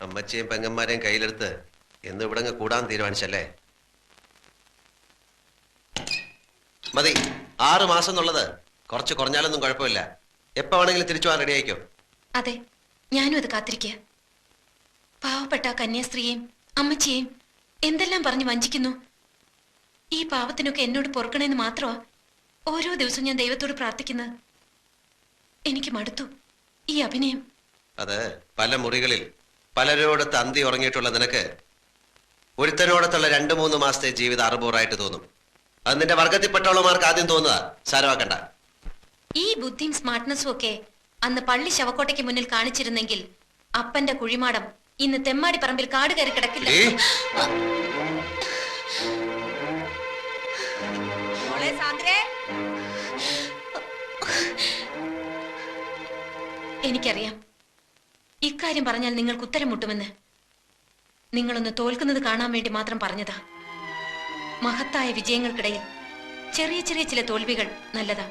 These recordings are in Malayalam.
അമ്മച്ചിയും പെങ്ങന്മാരെയും കയ്യിലെടുത്ത് എന്ന് ഇവിടെ കൂടാൻ തീരുമാനിച്ചല്ലേ? മതി. 6 മാസം എന്നുള്ളത് കുറച്ച് കുറഞ്ഞാലൊന്നും കുഴപ്പമില്ല. എപ്പോ വേണമെങ്കിലും തിരിച്ചു പോകാൻ റെഡി ആയിക്കോ. അതെ, ഞാനും അത് കാത്തിരിക്കുക. പാവപ്പെട്ട കന്യാസ്ത്രീയെയും അമ്മച്ചിയെയും എന്തെല്ലാം പറഞ്ഞു വഞ്ചിക്കുന്നു. ഈ പാവത്തിനൊക്കെ എന്നോട് പൊറുക്കണമെന്ന് മാത്രമാ ഓരോ ദിവസവും ഞാൻ ദൈവത്തോട് പ്രാർത്ഥിക്കുന്നത്. എനിക്ക് മടുത്തു ഈ അഭിനയം. അത് പല മുറികളിൽ പലരോടത്ത് അന്തി ഉറങ്ങിയിട്ടുള്ള നിനക്ക് ഒരുത്തനോടത്തുള്ള 2-3 മാസത്തെ ജീവിതം അറുപൂറായിട്ട് തോന്നും. അത് നിന്റെ വർഗത്തിൽപ്പെട്ടവളമാർക്ക് ആദ്യം തോന്നുക. സാരമാക്കണ്ട. ഈ ബുദ്ധിയും സ്മാർട്ട്നെസ്സും ഒക്കെ അന്ന് പള്ളി ശവക്കോട്ടയ്ക്ക് മുന്നിൽ കാണിച്ചിരുന്നെങ്കിൽ അപ്പന്റെ കുഴിമാടം ഇന്ന് തെമ്മാടി പറമ്പിൽ കാട് കയറി കിടക്കില്ല. എനിക്കറിയാം ഇക്കാര്യം പറഞ്ഞാൽ നിങ്ങൾക്ക് ഉത്തരം മുട്ടുമെന്ന്. നിങ്ങളൊന്ന് തോൽക്കുന്നത് കാണാൻ വേണ്ടി മാത്രം പറഞ്ഞതാ. മഹത്തായ വിജയങ്ങൾക്കിടയിൽ ചെറിയ ചെറിയ ചില തോൽവികൾ നല്ലതാ.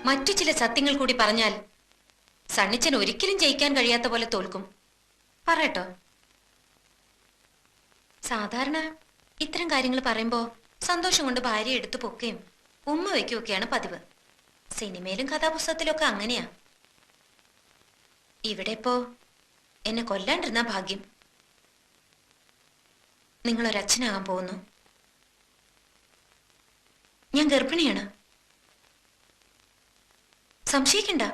മറ്റു ചില സത്യങ്ങൾ കൂടി പറഞ്ഞാൽ സണ്ണിച്ചൻ ഒരിക്കലും ജയിക്കാൻ കഴിയാത്ത പോലെ തോൽക്കും. പറയട്ടോ. സാധാരണ ഇത്തരം കാര്യങ്ങൾ പറയുമ്പോ സന്തോഷം കൊണ്ട് ഭാര്യ എടുത്തു പൊക്കുകയും ഉമ്മ വയ്ക്കുകയൊക്കെയാണ് പതിവ്. സിനിമയിലും കഥാപുസ്തകത്തിലൊക്കെ അങ്ങനെയാ. ഇവിടെ ഇപ്പോ എന്നെ കൊല്ലാണ്ടിരുന്ന ഭാഗ്യം. നിങ്ങളൊരച്ഛനാകാൻ പോകുന്നു. ഞാൻ ഗർഭിണിയാണ്. സംശയിക്കണ്ട.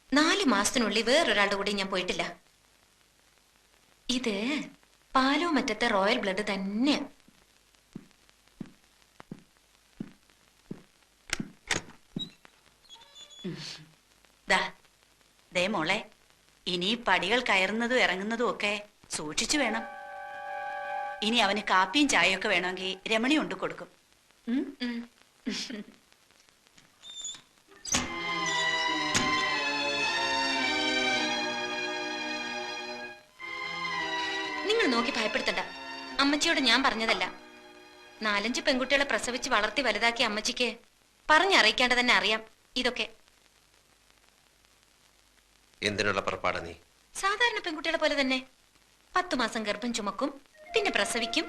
4 മാസത്തിനുള്ളിൽ വേറൊരാളുടെ കൂടെ ഞാൻ പോയിട്ടില്ല. ഇത് പാലോ മറ്റത്തെ റോയൽ ബ്ലഡ് തന്നെയാ. ദേ മോളെ, ഇനി പടികൾ കയറുന്നതും ഇറങ്ങുന്നതും ഒക്കെ സൂക്ഷിച്ചു വേണം. ഇനി അവന് കാപ്പിയും ചായയൊക്കെ വേണമെങ്കിൽ രമണി കൊണ്ട് കൊടുക്കും. നിങ്ങൾ നോക്കി ഭയപ്പെടുത്തണ്ട. അമ്മച്ചിയോട് ഞാൻ പറഞ്ഞതല്ല. 4-5 പെൺകുട്ടികളെ പ്രസവിച്ച് വളർത്തി വലുതാക്കിയ അമ്മച്ചിക്ക് പറഞ്ഞറിയിക്കാണ്ട് തന്നെ അറിയാം ഇതൊക്കെ. എന്തിനുള്ള പുറപ്പാടാ നീ? സാധാരണ പെൺകുട്ടികളെ പോലെ തന്നെ 10 മാസം ഗർഭം ചുമക്കും, പിന്നെ പ്രസവിക്കും.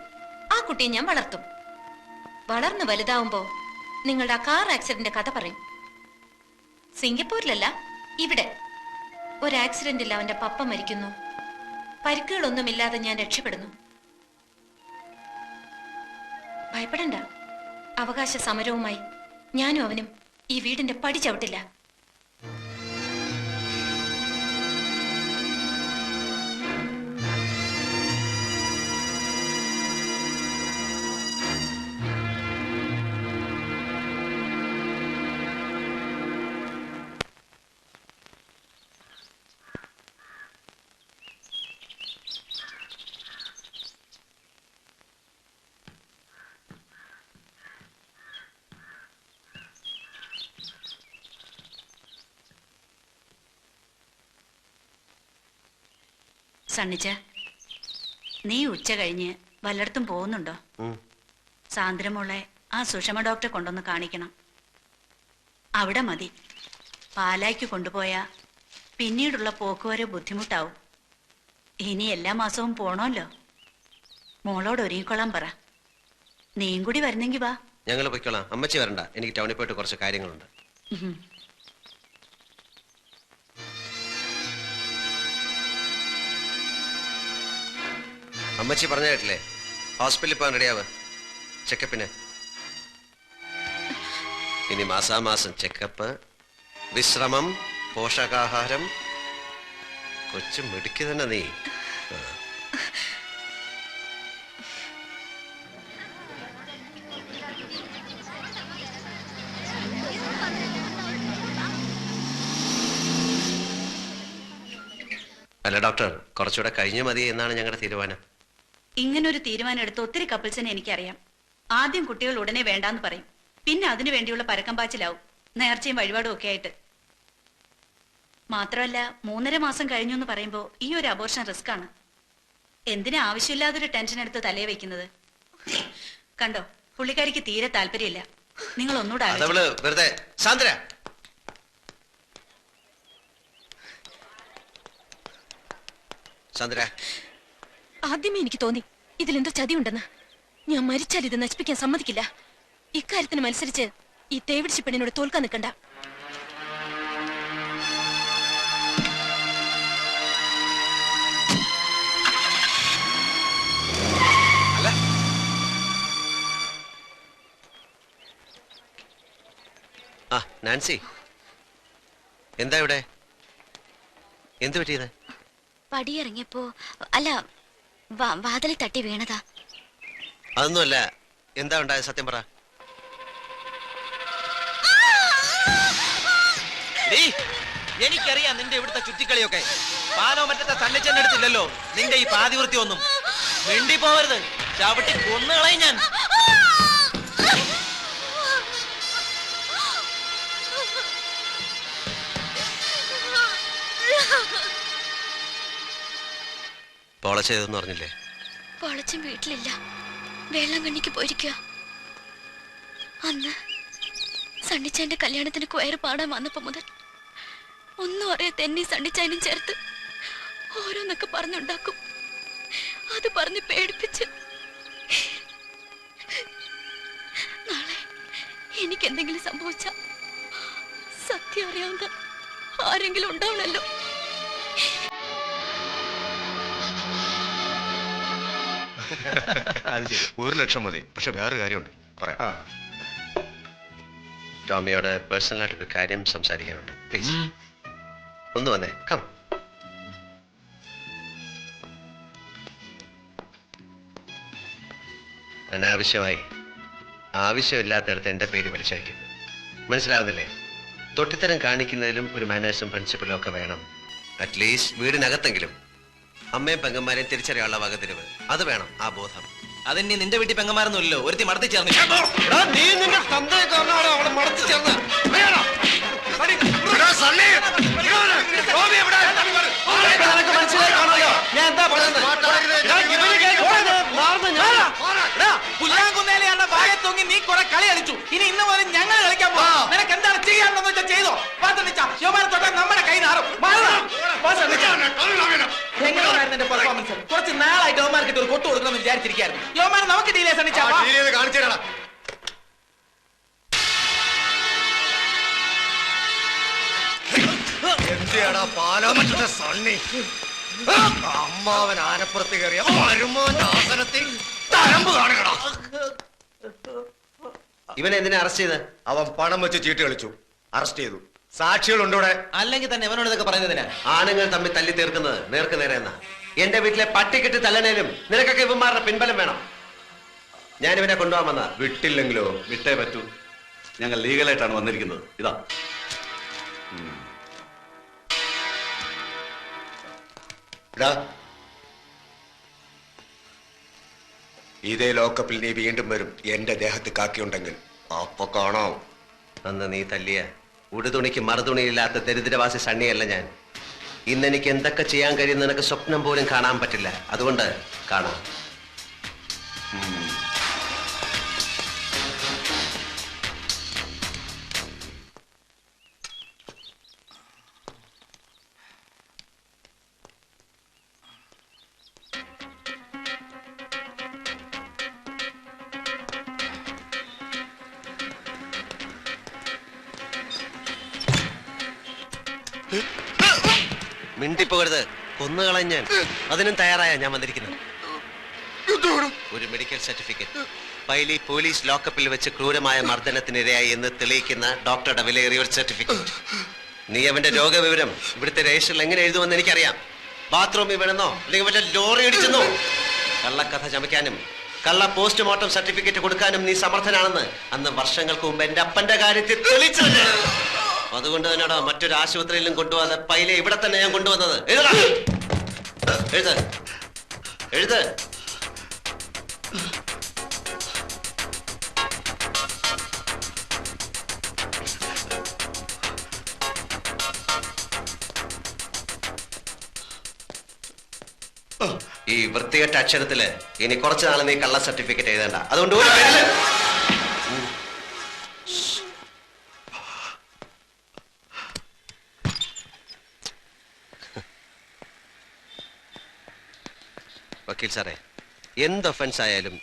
ആ കുട്ടിയെ ഞാൻ വളർത്തും. വളർന്നു വലുതാവുമ്പോ നിങ്ങളുടെ ആ കാർ ആക്സിഡന്റ് കഥ പറയും. സിംഗപ്പൂരിലല്ല, ഇവിടെ ഒരു ആക്സിഡന്റിൽ അവന്റെ പപ്പ മരിക്കുന്നു. പരിക്കുകളൊന്നുമില്ലാതെ ഞാൻ രക്ഷപ്പെടുന്നു. ഭയപ്പെടണ്ട. അവകാശ സമരവുമായി ഞാനും അവനും ഈ വീടിന്റെ പടി ചവിട്ടില്ല. സണ്ണിച്ച, നീ ഉച്ച കഴിഞ്ഞ് വല്ലയിടത്തും പോകുന്നുണ്ടോ? സാന്ദ്രമോളെ ആ സുഷമ ഡോക്ടറെ കൊണ്ടൊന്ന് കാണിക്കണം. അവിടെ മതി. പാലായ്ക്ക് കൊണ്ടുപോയാ പിന്നീടുള്ള പോക്കുവരെ ബുദ്ധിമുട്ടാവും. ഇനി എല്ലാ മാസവും പോണല്ലോ. മോളോട് ഒരുങ്ങിക്കൊള്ളാൻ പറ. നീയും കൂടി വരുന്നെങ്കി വാ. ഞങ്ങൾ പൊയ്ക്കോളാം. അമ്മച്ചി വരണ്ട. എനിക്ക് ടൗണിൽ പോയിട്ട് കുറച്ച് കാര്യങ്ങളുണ്ട്. അമ്മച്ചി പറഞ്ഞ കേട്ടില്ലേ? ഹോസ്പിറ്റലിൽ പോകാൻ റെഡിയാവ്. ചെക്കപ്പിന്. ഇനി മാസാമാസം ചെക്കപ്പ്, വിശ്രമം, പോഷകാഹാരം. കൊച്ചു മിടുക്കി തന്നെ നീ. അല്ല ഡോക്ടർ, കുറച്ചുകൂടെ കഴിഞ്ഞു മതി എന്നാണ് ഞങ്ങളുടെ തീരുമാനം. ഇങ്ങനൊരു തീരുമാനം എടുത്ത് ഒത്തിരി കപ്പിൾസിനെ എനിക്കറിയാം. ആദ്യം കുട്ടികൾ ഉടനെ വേണ്ടാന്ന് പറയും. പിന്നെ അതിനു വേണ്ടിയുള്ള പരക്കം പാച്ചിലാവും, നേർച്ചയും വഴിപാടും ഒക്കെ ആയിട്ട്. മാത്രമല്ല 3.5 മാസം കഴിഞ്ഞു എന്ന് പറയുമ്പോൾ ഈ ഒരു അബോർഷൻ റിസ്ക് ആണ്. എന്തിനാ ആവശ്യമില്ലാതൊരു ടെൻഷൻ എടുത്ത് തലയെ വെക്കുന്നത്? കണ്ടോ, പുള്ളിക്കാരിക്ക് തീരെ താല്പര്യമില്ല. നിങ്ങൾ ഒന്നുകൂടെ വെറുതെ സാന്ദ്ര, ചന്ദ്ര, ആദ്യമേ എനിക്ക് തോന്നി ഇതിലെന്തോ ചതിയുണ്ടെന്ന്. ഞാൻ മരിച്ചാൽ ഇത് നശിപ്പിക്കാൻ സമ്മതിക്കില്ല. ഇക്കാര്യത്തിന് മത്സരിച്ച് ഈ തേവിടിച്ച പെണ്ണിനോട് തോൽക്കാൻ നിൽക്കണ്ട. ആ നാൻസി, എന്താ ഇവിടെ? എന്തു പറ്റിയത്? പടിയിറങ്ങിയപ്പോ അല്ല വാതിലിൽ തട്ടി വീണതാ. അതൊന്നുമല്ല. എന്താ ഉണ്ടായത്? സത്യം പറ. എനിക്കറിയാം നിന്റെ ഇവിടുത്തെ ചുറ്റിക്കളിയൊക്കെ. പാനോ മറ്റത്തെ സണ്ണിച്ചെന്നെ എടുത്തില്ലല്ലോ നിന്റെ ഈ പാതിവൃത്തി ഒന്നും. മിണ്ടി പോവരുത്, ചവിട്ടി കൊന്നുകളയും ഞാൻ. പോളച്ചെയ്തെന്ന് പറഞ്ഞില്ലേ? പൊളച്ചും വീട്ടിലില്ല, വെള്ളം കണ്ണിക്ക് പോയിരിക്കുക. അന്ന് സണ്ണിച്ചാന്റെ കല്യാണത്തിന് കൊയറ് പാടാൻ വന്നപ്പോ മുതൽ ഒന്നും അറിയാത്ത എന്നെ സണ്ണിച്ചാനും ചേർത്ത് ഓരോന്നൊക്കെ പറഞ്ഞുണ്ടാക്കും. അത് പറഞ്ഞ് പേടിപ്പിച്ച് നാളെ എനിക്ക് എന്തെങ്കിലും സംഭവിച്ച സത്യം അറിയാവുന്ന ആരെങ്കിലും ഉണ്ടാവണല്ലോ. അത് ശരി, 1,00,000 മതി. പക്ഷെ വേറെ കാര്യമുണ്ട്, പറയാം. ടോമിയോട് പേഴ്സണലായിട്ടൊരു കാര്യം സംസാരിക്കാനുണ്ട്. പ്ലീസ് ഒന്ന് വന്നേ. കം. അനാവശ്യമായി ആവശ്യമില്ലാത്തടത്ത് എൻ്റെ പേര് വലിച്ചയക്കും. മനസ്സിലാവുന്നില്ലേ? തൊട്ടിത്തരം കാണിക്കുന്നതിലും ഒരു മാനേഴ്സും പ്രിൻസിപ്പലും ഒക്കെ വേണം. അറ്റ്ലീസ്റ്റ് വീടിനകത്തെങ്കിലും അമ്മയും പെങ്ങന്മാരെയും തിരിച്ചറിയാനുള്ള വകതിരിവ് അത് വേണം. ആ ബോധം. അതിനി നിന്റെ വീട്ടിൽ പെങ്ങന്മാരൊന്നുമില്ലല്ലോ. ഒരുത്തി മടത്തി ചേർന്ന് ഞാൻ എന്താ പുല്ലാങ്കുന്നേലെയാണ് വായ തൂങ്ങി നീ കുറെ കളി കളിച്ചു. ഇനി ഇന്ന് മുതൽ ഞങ്ങൾ കളിക്കാൻ പോവാ. നിനക്ക് എന്താണ് ചെയ്യാണെന്ന് വെച്ചാൽ ചെയ്തോ. യോമാനെ തൊട്ടാൽ നമ്മുടെ കൈ നാറും. എങ്ങനെയായിരുന്നു എന്റെ പെർഫോമൻസ്? കുറച്ച് നാളായിട്ട് യോമാർക്കിട്ട് ഒരു കൊട്ടു കൊടുക്കണമെന്ന് വിചാരിച്ചിരിക്കായിരുന്നു. യോമാനെ നമുക്ക് ഡീലേ സണ്ണിച്ചാ കാണിച്ചു എന്തിയാടാ പാലോമറ്റത്തെ സണ്ണി. അമ്മാവൻ ആനപ്പുറത്ത് കയറിയ വരുമാന്റെ ആസനത്തിൽ തരമ്പ് കാണുകടാ. ഇവനെ എന്തിനാ അറസ്റ്റ് ചെയ്ത്? അവൻ പണം വെച്ച് ചീട്ട് കളിച്ചു, അറസ്റ്റ് ചെയ്തു. സാക്ഷികളുണ്ട് ഇവിടെ. അല്ലെങ്കിൽ തന്നെ അവനോട് ഇതൊക്കെ പറയുന്നതിനാ? ആണുങ്ങൾ തമ്മിൽ തല്ലി തീർക്കുന്നത് നേർക്ക് നേരെ എന്നാ. എന്റെ വീട്ടിലെ പട്ടിക്കെട്ട് തല്ലണേലും നിനക്കൊക്കെ ഇവന്മാരുടെ പിൻബലം വേണം. ഞാൻ ഇവനെ കൊണ്ടുപോകാൻ വന്ന. വിട്ടില്ലെങ്കിലോ? വിട്ടേ പറ്റൂ. ഞങ്ങൾ ലീഗലായിട്ടാണ് വന്നിരിക്കുന്നത്. ഇതാ ഇതേ ലോക്കപ്പിൽ നീ വീണ്ടും വരും. എന്റെ ദേഹത്ത് കാക്കിയുണ്ടെങ്കിൽ അപ്പൊ കാണാം. അന്ന് നീ തല്ലിയ ഉടുതുണിക്ക് മറുതുണിയില്ലാത്ത ദരിദ്രവാസി സണ്ണിയല്ല ഞാൻ. ഇന്നെനിക്ക് എന്തൊക്കെ ചെയ്യാൻ കഴിയുന്ന നിനക്ക് സ്വപ്നം പോലും കാണാൻ പറ്റില്ല. അതുകൊണ്ട് കാണാം. മിണ്ടിപ്പോകരുത്, കൊന്നുകളഞ്ഞ അതിനും തയ്യാറായ ഞാൻ വന്നിരിക്കുന്നത്. ഒരു മെഡിക്കൽ സർട്ടിഫിക്കറ്റ്, പൈലി പോലീസ് ലോക്കപ്പിൽ വെച്ച് ക്രൂരമായ മർദ്ദനത്തിനിരയായി എന്ന് തെളിയിക്കുന്ന ഡോക്ടറുടെ വിലയേറിയ ഒരു സർട്ടിഫിക്കറ്റ്. നീ അവന്റെ രോഗവിവരം ഇവിടുത്തെ രജിസ്റ്ററിൽ എങ്ങനെ എഴുതുമെന്ന് എനിക്കറിയാം. ബാത്റൂമിൽ വീണെന്നോ അല്ലെങ്കിൽ മറ്റേ ലോറി ഇടിച്ചെന്നോ കള്ളക്കഥ ചമയ്ക്കാനും കള്ള പോസ്റ്റ്മോർട്ടം സർട്ടിഫിക്കറ്റ് കൊടുക്കാനും നീ സമർത്ഥനാണെന്ന് അന്ന് വർഷങ്ങൾക്ക് മുമ്പ് എന്റെ അപ്പന്റെ കാര്യത്തിൽ തെളിയിച്ചത്. അതുകൊണ്ട് തന്നെയാണോ മറ്റൊരു ആശുപത്രിയിലും കൊണ്ടുപോകാതെ പൈലെ ഇവിടെ തന്നെ ഞാൻ കൊണ്ടുവന്നത്. എഴുതടാ, എഴുത്, എഴുത്. ഈ വൃത്തികെട്ട അക്ഷരത്തില് ഇനി കുറച്ചു നാൾ നീ കള്ള സർട്ടിഫിക്കറ്റ് എഴുതണ്ട. അതുകൊണ്ട് ഒരു പേരില് വക്കീൽ സാറേ, എന്ത് ഒഫൻസ് ആയാലും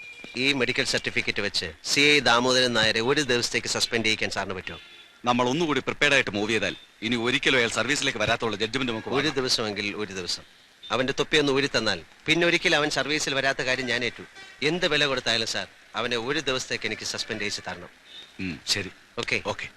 ഈ മെഡിക്കൽ സർട്ടിഫിക്കറ്റ് വെച്ച് CI ദാമോദരൻ നായരെ ഒരു ദിവസത്തേക്ക് സസ്പെൻഡ് ചെയ്യിക്കാൻ സാറിന് പറ്റുമോ? നമ്മൾ ഒന്നുകൂടി പ്രിപ്പയർഡ് ആയിട്ട് മൂവ് ചെയ്താൽ ഇനി ഒരിക്കലും അയാൾ സർവീസിലേക്ക് വരാത്തുള്ള ജഡ്ജ്മെന്റ് നമുക്ക് ഒരു ദിവസമെങ്കിൽ ഒരു ദിവസം. അവന്റെ തൊപ്പിയൊന്ന് ഊരി തന്നാൽ പിന്നെ ഒരിക്കലും അവൻ സർവീസിൽ വരാത്ത കാര്യം ഞാൻ ഏറ്റു. എന്ത് വില കൊടുത്തായാലും സാർ അവനെ ഒരു ദിവസത്തേക്ക് എനിക്ക് സസ്പെൻഡ് ചെയ്യിച്ച് തരണം. ശരി. ഓക്കെ. ഓക്കെ.